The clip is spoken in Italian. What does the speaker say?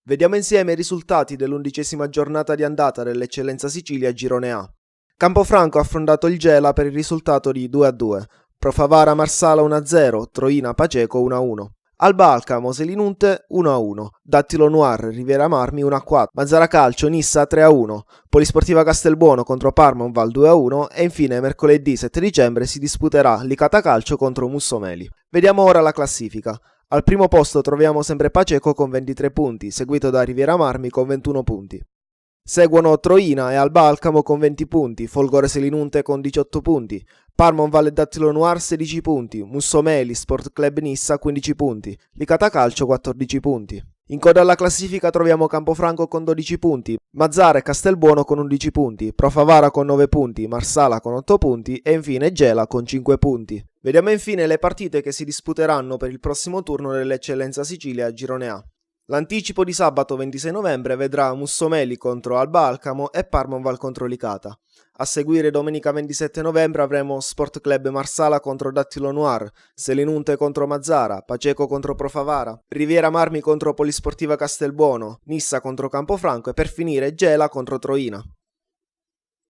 Vediamo insieme i risultati dell'11ª giornata di andata dell'Eccellenza Sicilia Girone A. Campofranco ha affrontato il Gela per il risultato di 2-2, Pro Favara Marsala 1-0, Troina Paceco 1-1. Alba Alcamo Selinunte 1-1, Dattilo Noir Riviera Marmi 1-4, Mazzara Calcio Nissa 3-1, Polisportiva Castelbuono contro Parmonval 2-1 e infine mercoledì 7 dicembre si disputerà Licata Calcio contro Mussomeli. Vediamo ora la classifica. Al primo posto troviamo sempre Paceco con 23 punti, seguito da Riviera Marmi con 21 punti. Seguono Troina e Alba Alcamo con 20 punti, Folgore Selinunte con 18 punti, Parmonval e Dattilo Noir 16 punti, Mussomeli Sport Club Nissa 15 punti, Licata Calcio 14 punti. In coda alla classifica troviamo Campofranco con 12 punti, Mazzara e Castelbuono con 11 punti, Pro Favara con 9 punti, Marsala con 8 punti e infine Gela con 5 punti. Vediamo infine le partite che si disputeranno per il prossimo turno dell'Eccellenza Sicilia Girone A. L'anticipo di sabato 26 novembre vedrà Mussomeli contro Alba Alcamo e Parmonval contro Licata. A seguire domenica 27 novembre avremo Sport Club Marsala contro Dattilo Noir, Selinunte contro Mazzara, Paceco contro Pro Favara, Riviera Marmi contro Polisportiva Castelbuono, Nissa contro Campofranco e per finire Gela contro Troina.